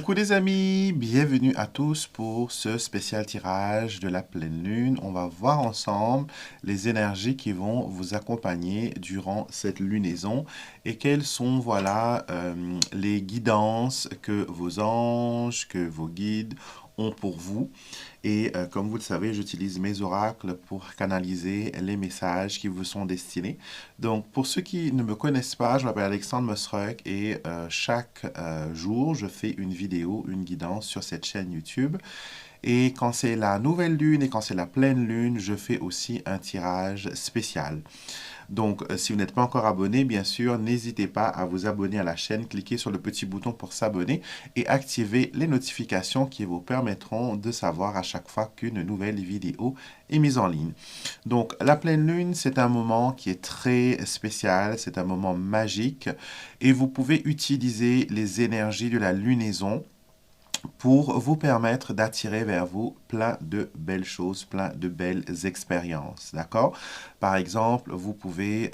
Coucou les amis, bienvenue à tous pour ce spécial tirage de la pleine lune. On va voir ensemble les énergies qui vont vous accompagner durant cette lunaison et quelles sont les guidances que vos anges, que vos guides ont pour vous. Et comme vous le savez, j'utilise mes oracles pour canaliser les messages qui vous sont destinés. Donc, pour ceux qui ne me connaissent pas, je m'appelle Alexandre Mosruck et chaque jour, je fais une vidéo, une guidance sur cette chaîne YouTube. Et quand c'est la nouvelle lune et quand c'est la pleine lune, je fais aussi un tirage spécial. Donc, si vous n'êtes pas encore abonné, bien sûr, n'hésitez pas à vous abonner à la chaîne, cliquez sur le petit bouton pour s'abonner et activez les notifications qui vous permettront de savoir à chaque fois qu'une nouvelle vidéo est mise en ligne. Donc, la pleine lune, c'est un moment qui est très spécial, c'est un moment magique et vous pouvez utiliser les énergies de la lunaison pour vous permettre d'attirer vers vous plein de belles choses, plein de belles expériences, d'accord? Par exemple, vous pouvez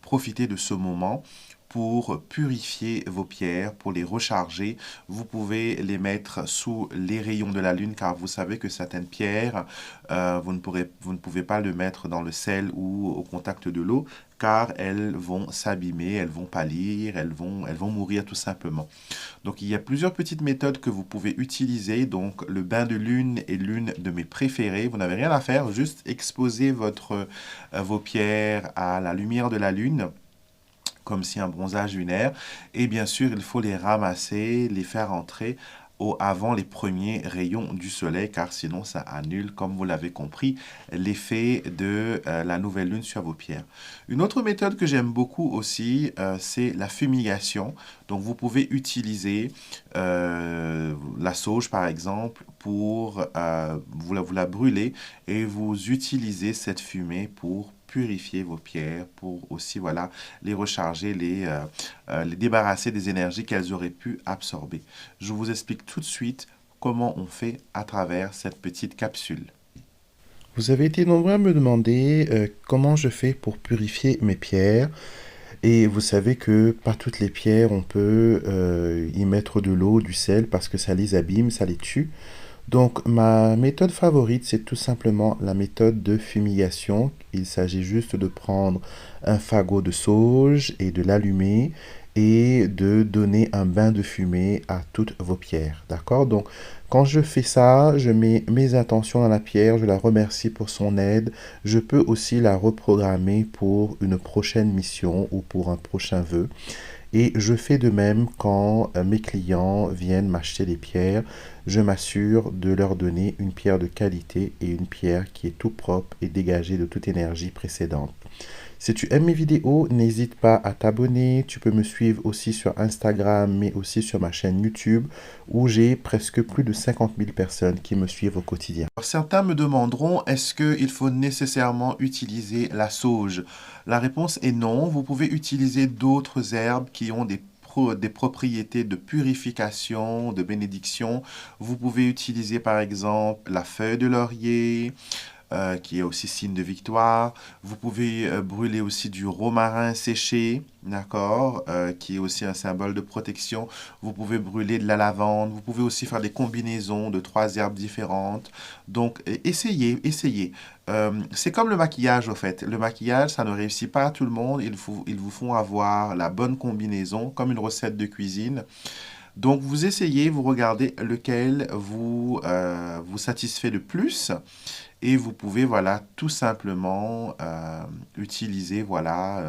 profiter de ce moment pour purifier vos pierres, pour les recharger. Vous pouvez les mettre sous les rayons de la lune car vous savez que certaines pierres, vous ne pouvez pas le mettre dans le sel ou au contact de l'eau car elles vont s'abîmer, elles vont pâlir, elles vont mourir tout simplement. Donc, il y a plusieurs petites méthodes que vous pouvez utiliser. Donc, le bain de lune est l'une de mes préférées. Vous n'avez rien à faire, juste exposer vos pierres à la lumière de la lune comme si un bronzage lunaire. Et bien sûr, il faut les ramasser, les faire entrer avant les premiers rayons du soleil, car sinon ça annule, comme vous l'avez compris, l'effet de la nouvelle lune sur vos pierres. Une autre méthode que j'aime beaucoup aussi, c'est la fumigation. Donc vous pouvez utiliser la sauge, par exemple, pour vous la brûler et vous utilisez cette fumée pour purifier vos pierres, pour aussi les recharger, les débarrasser des énergies qu'elles auraient pu absorber. Je vous explique tout de suite comment on fait à travers cette petite capsule. Vous avez été nombreux à me demander comment je fais pour purifier mes pierres. Et vous savez que pas toutes les pierres, on peut y mettre de l'eau, du sel, parce que ça les abîme, ça les tue. Donc, ma méthode favorite, c'est tout simplement la méthode de fumigation. Il s'agit juste de prendre un fagot de sauge et de l'allumer et de donner un bain de fumée à toutes vos pierres. D'accord? Donc, quand je fais ça, je mets mes intentions dans la pierre, je la remercie pour son aide. Je peux aussi la reprogrammer pour une prochaine mission ou pour un prochain vœu. Et je fais de même quand mes clients viennent m'acheter des pierres. Je m'assure de leur donner une pierre de qualité et une pierre qui est tout propre et dégagée de toute énergie précédente. Si tu aimes mes vidéos, n'hésite pas à t'abonner. Tu peux me suivre aussi sur Instagram, mais aussi sur ma chaîne YouTube, où j'ai presque plus de 50 000 personnes qui me suivent au quotidien. Alors, certains me demanderont, est-ce qu'il faut nécessairement utiliser la sauge? La réponse est non. Vous pouvez utiliser d'autres herbes qui ont des propriétés de purification, de bénédiction. Vous pouvez utiliser par exemple la feuille de laurier, qui est aussi signe de victoire. Vous pouvez brûler aussi du romarin séché, d'accord, qui est aussi un symbole de protection. Vous pouvez brûler de la lavande. Vous pouvez aussi faire des combinaisons de 3 herbes différentes. Donc, essayez, essayez. C'est comme le maquillage, au fait. Le maquillage, ça ne réussit pas à tout le monde. Il vous faut avoir la bonne combinaison, comme une recette de cuisine. Donc, vous essayez, vous regardez lequel vous satisfait le plus et vous pouvez, tout simplement utiliser,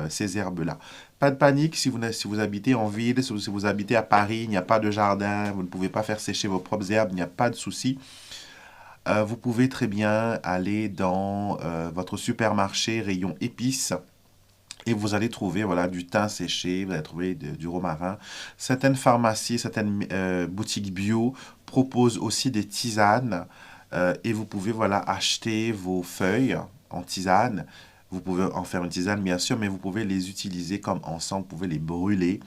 ces herbes-là. Pas de panique si vous habitez en ville, si vous habitez à Paris, il n'y a pas de jardin, vous ne pouvez pas faire sécher vos propres herbes, il n'y a pas de souci. Vous pouvez très bien aller dans votre supermarché rayon épices et vous allez trouver du thym séché, vous allez trouver du romarin. Certaines pharmacies, certaines boutiques bio proposent aussi des tisanes et vous pouvez acheter vos feuilles en tisane. Vous pouvez en faire une tisane bien sûr, mais vous pouvez les utiliser comme encens, vous pouvez les brûler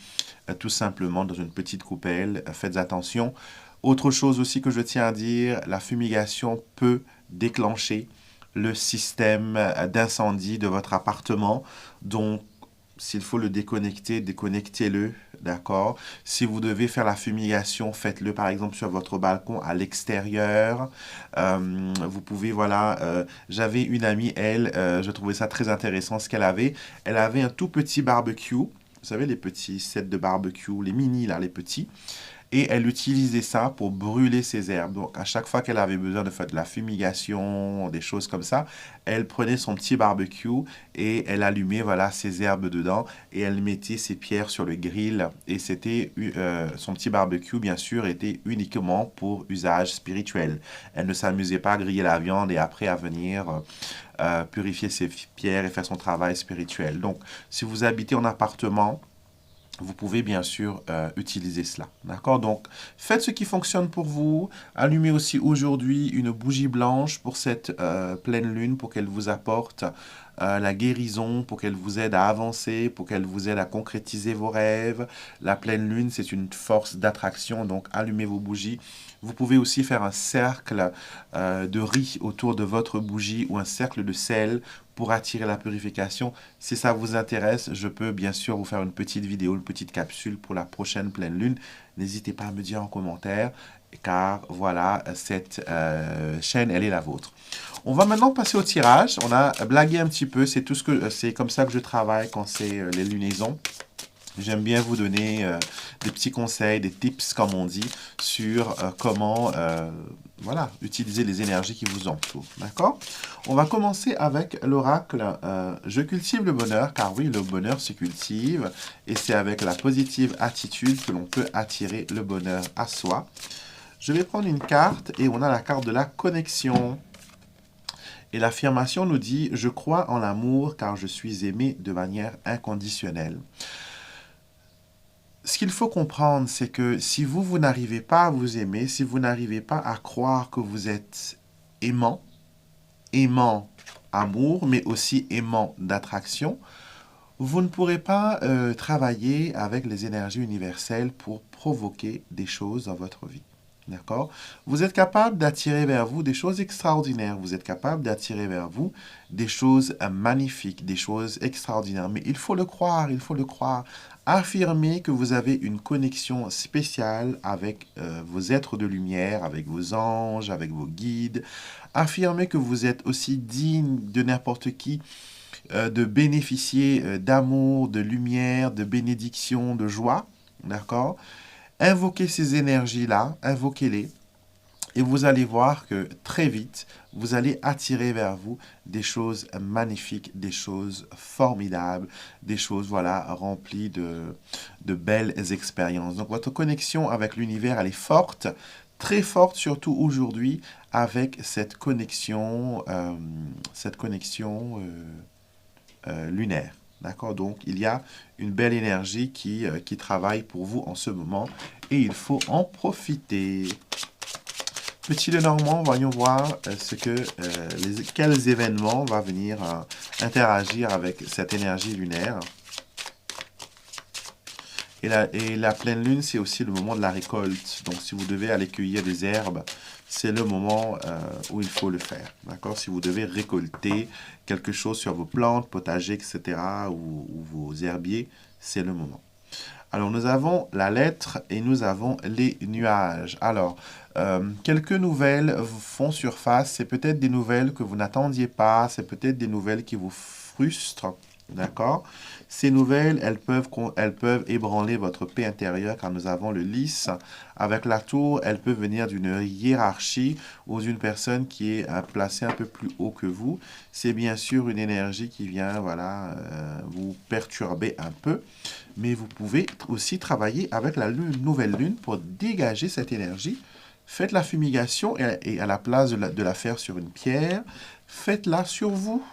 tout simplement dans une petite coupelle. Faites attention. Autre chose aussi que je tiens à dire, la fumigation peut déclencher le système d'incendie de votre appartement. Donc, s'il faut le déconnecter, déconnectez-le d'accord? Si vous devez faire la fumigation, faites-le par exemple sur votre balcon à l'extérieur. Vous pouvez, voilà, j'avais une amie, elle, je trouvais ça très intéressant ce qu'elle avait. Elle avait un tout petit barbecue. Vous savez, les petits sets de barbecue, les mini, là, les petits. Et elle utilisait ça pour brûler ses herbes. Donc, à chaque fois qu'elle avait besoin de faire de la fumigation, des choses comme ça, elle prenait son petit barbecue et elle allumait, voilà, ses herbes dedans et elle mettait ses pierres sur le grill. Et c'était, son petit barbecue, bien sûr, était uniquement pour usage spirituel. Elle ne s'amusait pas à griller la viande et après à venir purifier ses pierres et faire son travail spirituel. Donc, si vous habitez en appartement, vous pouvez bien sûr utiliser cela. D'accord? Donc, faites ce qui fonctionne pour vous. Allumez aussi aujourd'hui une bougie blanche pour cette pleine lune, pour qu'elle vous apporte la guérison, pour qu'elle vous aide à avancer, pour qu'elle vous aide à concrétiser vos rêves. La pleine lune, c'est une force d'attraction, donc allumez vos bougies. Vous pouvez aussi faire un cercle de riz autour de votre bougie ou un cercle de sel pour attirer la purification. Si ça vous intéresse, je peux bien sûr vous faire une petite vidéo, une petite capsule pour la prochaine pleine lune. N'hésitez pas à me dire en commentaire, car voilà, cette chaîne, elle est la vôtre. On va maintenant passer au tirage. On a blagué un petit peu, c'est comme ça que je travaille quand c'est les lunaisons. J'aime bien vous donner des petits conseils, des tips, comme on dit, sur comment voilà, utiliser les énergies qui vous entourent. D'accord? On va commencer avec l'oracle Je cultive le bonheur, car oui, le bonheur se cultive, et c'est avec la positive attitude que l'on peut attirer le bonheur à soi. Je vais prendre une carte, et on a la carte de la connexion. Et l'affirmation nous dit « Je crois en l'amour, car je suis aimé de manière inconditionnelle ». Ce qu'il faut comprendre, c'est que si vous n'arrivez pas à vous aimer, si vous n'arrivez pas à croire que vous êtes aimant, aimant amour, mais aussi aimant d'attraction, vous ne pourrez pas travailler avec les énergies universelles pour provoquer des choses dans votre vie. D'accord? Vous êtes capable d'attirer vers vous des choses extraordinaires. Vous êtes capable d'attirer vers vous des choses magnifiques, des choses extraordinaires. Mais il faut le croire, il faut le croire. Affirmez que vous avez une connexion spéciale avec vos êtres de lumière, avec vos anges, avec vos guides. Affirmez que vous êtes aussi digne de n'importe qui de bénéficier d'amour, de lumière, de bénédiction, de joie. D'accord? Invoquez ces énergies-là, invoquez-les, et vous allez voir que très vite, vous allez attirer vers vous des choses magnifiques, des choses formidables, des choses voilà, remplies de belles expériences. Donc votre connexion avec l'univers, elle est forte, très forte, surtout aujourd'hui, avec cette connexion lunaire. D'accord? Donc, il y a une belle énergie qui travaille pour vous en ce moment et il faut en profiter. Petit Lenormand, voyons voir quels événements vont venir interagir avec cette énergie lunaire. Et la pleine lune, c'est aussi le moment de la récolte. Donc, si vous devez aller cueillir des herbes, c'est le moment où il faut le faire. D'accord? Si vous devez récolter quelque chose sur vos plantes, potagers, etc., ou vos herbiers, c'est le moment. Alors, nous avons la lettre et nous avons les nuages. Alors, quelques nouvelles font surface. C'est peut-être des nouvelles que vous n'attendiez pas. C'est peut-être des nouvelles qui vous frustrent. D'accord? Ces nouvelles, elles peuvent ébranler votre paix intérieure car nous avons le lys. Avec la tour, elle peut venir d'une hiérarchie ou d'une personne qui est placée un peu plus haut que vous. C'est bien sûr une énergie qui vient voilà, vous perturber un peu, mais vous pouvez aussi travailler avec la nouvelle lune pour dégager cette énergie. Faites la fumigation et à la place de la faire sur une pierre, faites-la sur vous.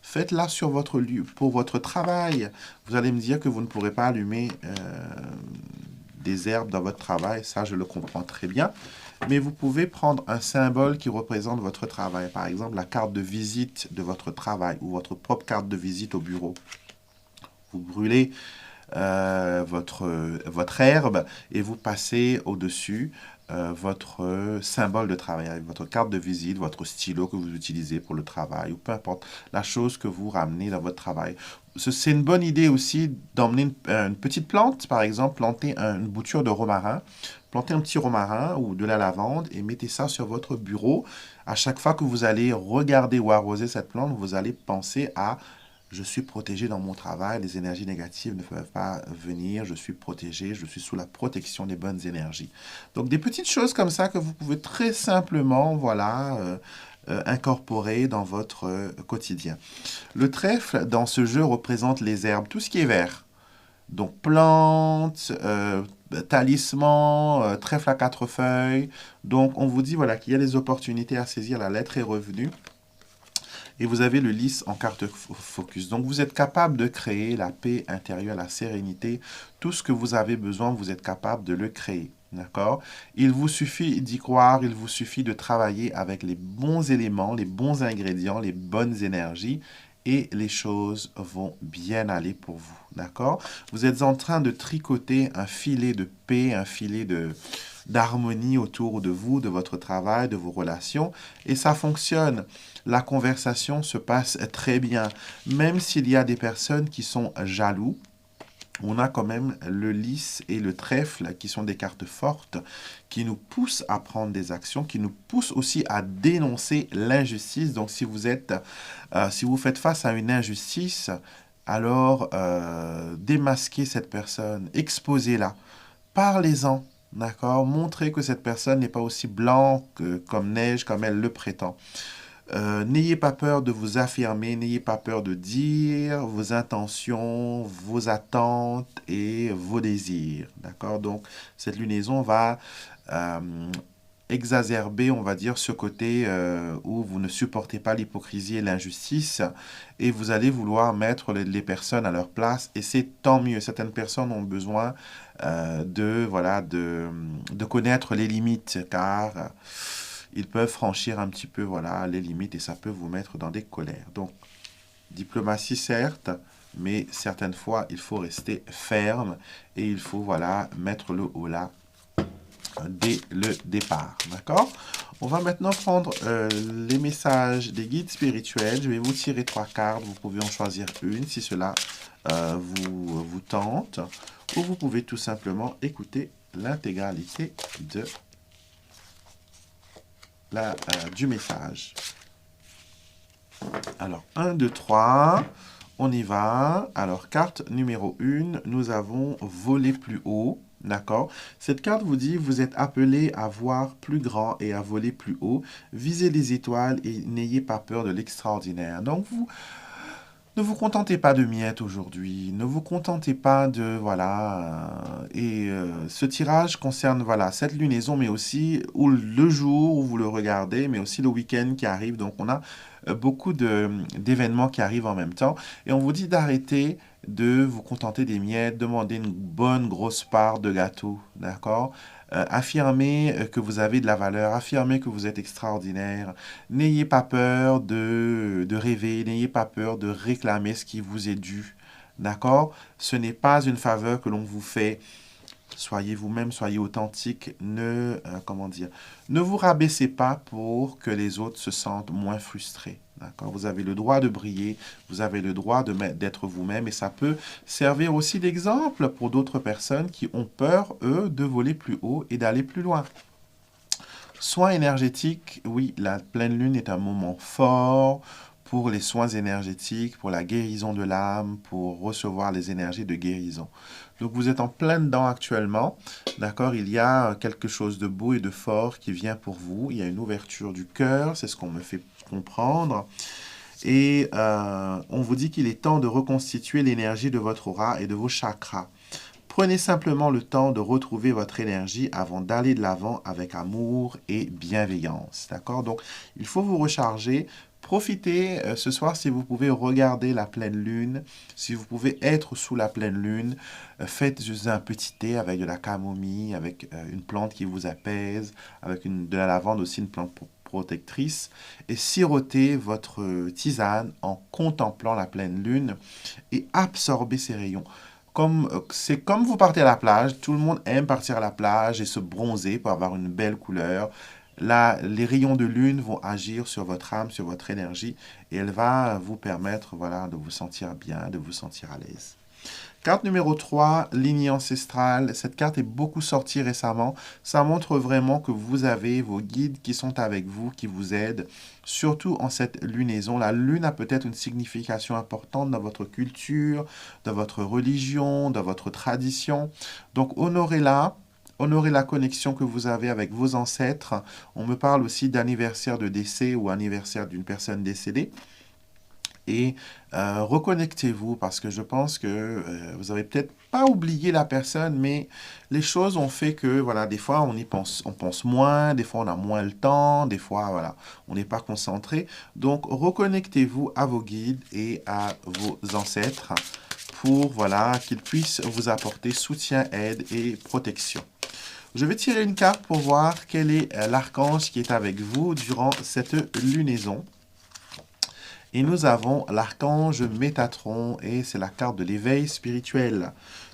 Faites-la sur votre lieu, pour votre travail. Vous allez me dire que vous ne pourrez pas allumer des herbes dans votre travail. Ça, je le comprends très bien. Mais vous pouvez prendre un symbole qui représente votre travail. Par exemple, la carte de visite de votre travail ou votre propre carte de visite au bureau. Vous brûlez votre herbe et vous passez au-dessus votre symbole de travail, avec votre carte de visite, votre stylo que vous utilisez pour le travail, ou peu importe la chose que vous ramenez dans votre travail. C'est une bonne idée aussi d'emmener une petite plante, par exemple, planter une bouture de romarin, planter un petit romarin ou de la lavande et mettez ça sur votre bureau. À chaque fois que vous allez regarder ou arroser cette plante, vous allez penser à je suis protégé dans mon travail, les énergies négatives ne peuvent pas venir, je suis protégé, je suis sous la protection des bonnes énergies. Donc des petites choses comme ça que vous pouvez très simplement, voilà, incorporer dans votre quotidien. Le trèfle dans ce jeu représente les herbes, tout ce qui est vert. Donc plantes, talisman, trèfle à quatre feuilles. Donc on vous dit voilà qu'il y a des opportunités à saisir, la lettre est revenue. Et vous avez le lys en carte focus. Donc vous êtes capable de créer la paix intérieure, la sérénité. Tout ce que vous avez besoin, vous êtes capable de le créer. D'accord? Il vous suffit d'y croire, il vous suffit de travailler avec les bons éléments, les bons ingrédients, les bonnes énergies et les choses vont bien aller pour vous. D'accord? Vous êtes en train de tricoter un filet de paix, un filet d'harmonie autour de vous, de votre travail, de vos relations et ça fonctionne. La conversation se passe très bien. Même s'il y a des personnes qui sont jaloux, on a quand même le lys et le trèfle qui sont des cartes fortes qui nous poussent à prendre des actions, qui nous poussent aussi à dénoncer l'injustice. Donc si vous faites face à une injustice, alors démasquez cette personne, exposez-la, parlez-en. D'accord? Montrez que cette personne n'est pas aussi blanc comme neige comme elle le prétend. N'ayez pas peur de vous affirmer, n'ayez pas peur de dire vos intentions, vos attentes et vos désirs. D'accord? Donc, cette lunaison va euh, exacerber, on va dire, ce côté où vous ne supportez pas l'hypocrisie et l'injustice et vous allez vouloir mettre les personnes à leur place et c'est tant mieux. Certaines personnes ont besoin de connaître les limites car ils peuvent franchir un petit peu voilà, les limites et ça peut vous mettre dans des colères. Donc, diplomatie certes, mais certaines fois, il faut rester ferme et il faut voilà, mettre le haut là dès le départ. D'accord? On va maintenant prendre les messages des guides spirituels. Je vais vous tirer 3 cartes. Vous pouvez en choisir une si cela vous tente. Ou vous pouvez tout simplement écouter l'intégralité du message. Alors, 1, 2, 3, on y va. Alors, carte numéro 1, nous avons volé plus haut. D'accord? Cette carte vous dit, vous êtes appelé à voir plus grand et à voler plus haut. Visez les étoiles et n'ayez pas peur de l'extraordinaire. Donc, ne vous contentez pas de miettes aujourd'hui, ne vous contentez pas de, voilà, ce tirage concerne, voilà, cette lunaison, mais aussi le jour où vous le regardez, mais aussi le week-end qui arrive, donc on a beaucoup d'événements qui arrivent en même temps, et on vous dit d'arrêter de vous contenter des miettes, demander une bonne grosse part de gâteau, d'accord? Affirmez que vous avez de la valeur, affirmez que vous êtes extraordinaire. N'ayez pas peur de rêver, n'ayez pas peur de réclamer ce qui vous est dû. D'accord? Ce n'est pas une faveur que l'on vous fait. Soyez vous-même, soyez authentique. Comment dire, ne vous rabaissez pas pour que les autres se sentent moins frustrés. D'accord? Vous avez le droit de briller, vous avez le droit d'être vous-même et ça peut servir aussi d'exemple pour d'autres personnes qui ont peur, eux, de voler plus haut et d'aller plus loin. Soins énergétiques, oui, la pleine lune est un moment fort pour les soins énergétiques, pour la guérison de l'âme, pour recevoir les énergies de guérison. Donc vous êtes en plein dedans actuellement, d'accord? Il y a quelque chose de beau et de fort qui vient pour vous. Il y a une ouverture du cœur, c'est ce qu'on me fait comprendre. Et on vous dit qu'il est temps de reconstituer l'énergie de votre aura et de vos chakras. Prenez simplement le temps de retrouver votre énergie avant d'aller de l'avant avec amour et bienveillance. D'accord? Donc, il faut vous recharger. Profitez ce soir si vous pouvez regarder la pleine lune, si vous pouvez être sous la pleine lune, faites juste un petit thé avec de la camomille, avec une plante qui vous apaise, avec de la lavande aussi, une plante protectrice, et sirotez votre tisane en contemplant la pleine lune et absorbez ses rayons. C'est comme vous partez à la plage, tout le monde aime partir à la plage et se bronzer pour avoir une belle couleur. Là, les rayons de lune vont agir sur votre âme, sur votre énergie, et elle va vous permettre, voilà, de vous sentir bien, de vous sentir à l'aise. Carte numéro 3, lignée ancestrale. Cette carte est beaucoup sortie récemment. Ça montre vraiment que vous avez vos guides qui sont avec vous, qui vous aident, surtout en cette lunaison. La lune a peut-être une signification importante dans votre culture, dans votre religion, dans votre tradition. Donc honorez-la. Honorez la connexion que vous avez avec vos ancêtres. On me parle aussi d'anniversaire de décès ou anniversaire d'une personne décédée. Et reconnectez-vous parce que je pense que vous avez peut-être pas oublié la personne, mais les choses ont fait que, voilà, des fois on pense moins, des fois on a moins le temps, des fois, voilà, on n'est pas concentré. Donc, reconnectez-vous à vos guides et à vos ancêtres pour, voilà, qu'ils puissent vous apporter soutien, aide et protection. Je vais tirer une carte pour voir quel est l'archange qui est avec vous durant cette lunaison. Et nous avons l'archange Métatron, et c'est la carte de l'éveil spirituel.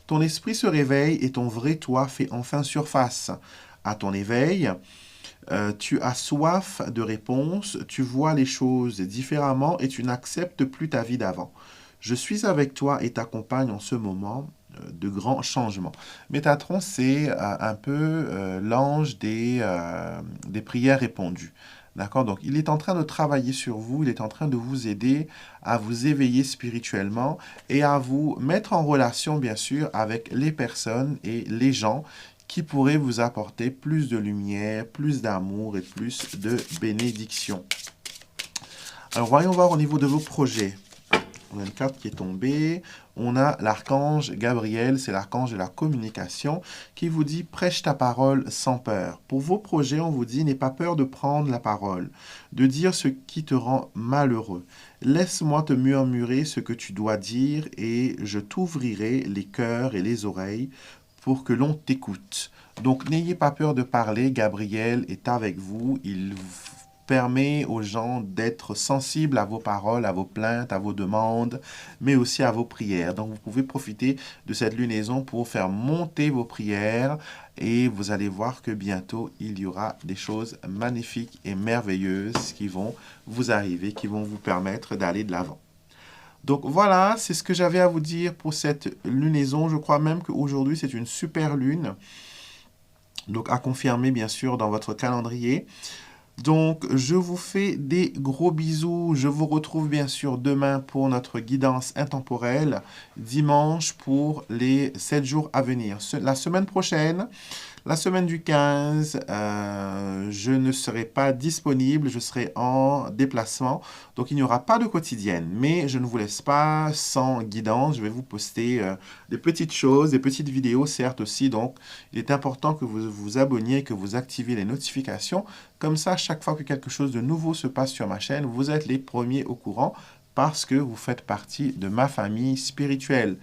Ton esprit se réveille et ton vrai toi fait enfin surface. À ton éveil, tu as soif de réponses, tu vois les choses différemment et tu n'acceptes plus ta vie d'avant. Je suis avec toi et t'accompagne en ce moment de grands changements. Métatron, c'est un peu l'ange des prières répondues. D'accord? Donc, il est en train de travailler sur vous, il est en train de vous aider à vous éveiller spirituellement et à vous mettre en relation, bien sûr, avec les personnes et les gens qui pourraient vous apporter plus de lumière, plus d'amour et plus de bénédiction. Alors, voyons voir au niveau de vos projets. On a une carte qui est tombée. On a l'archange Gabriel, c'est l'archange de la communication, qui vous dit « Prêche ta parole sans peur ». Pour vos projets, on vous dit « N'aie pas peur de prendre la parole, de dire ce qui te rend malheureux. Laisse-moi te murmurer ce que tu dois dire et je t'ouvrirai les cœurs et les oreilles pour que l'on t'écoute. » Donc, n'ayez pas peur de parler. Gabriel est avec vous. Il permet aux gens d'être sensibles à vos paroles, à vos plaintes, à vos demandes, mais aussi à vos prières. Donc, vous pouvez profiter de cette lunaison pour faire monter vos prières et vous allez voir que bientôt, il y aura des choses magnifiques et merveilleuses qui vont vous arriver, qui vont vous permettre d'aller de l'avant. Donc voilà, c'est ce que j'avais à vous dire pour cette lunaison. Je crois même qu'aujourd'hui, c'est une super lune. Donc à confirmer, bien sûr, dans votre calendrier. Donc, je vous fais des gros bisous. Je vous retrouve bien sûr demain pour notre guidance intemporelle, dimanche pour les 7 jours à venir. La semaine prochaine, la semaine du 15, je ne serai pas disponible, je serai en déplacement. Donc, il n'y aura pas de quotidienne. Mais je ne vous laisse pas sans guidance. Je vais vous poster des petites choses, des petites vidéos, certes aussi. Donc, il est important que vous vous abonniez, que vous activiez les notifications. Comme ça, chaque fois que quelque chose de nouveau se passe sur ma chaîne, vous êtes les premiers au courant parce que vous faites partie de ma famille spirituelle.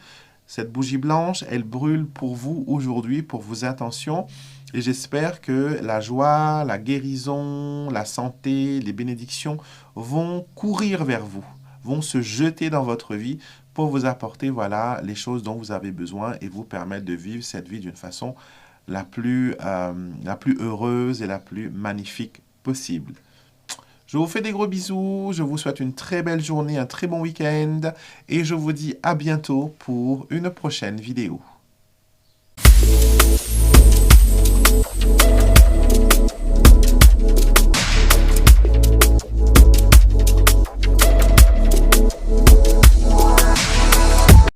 Cette bougie blanche, elle brûle pour vous aujourd'hui, pour vos intentions. Et j'espère que la joie, la guérison, la santé, les bénédictions vont courir vers vous, vont se jeter dans votre vie pour vous apporter, voilà, les choses dont vous avez besoin et vous permettre de vivre cette vie d'une façon la plus heureuse et la plus magnifique possible. Je vous fais des gros bisous, je vous souhaite une très belle journée, un très bon week-end et je vous dis à bientôt pour une prochaine vidéo.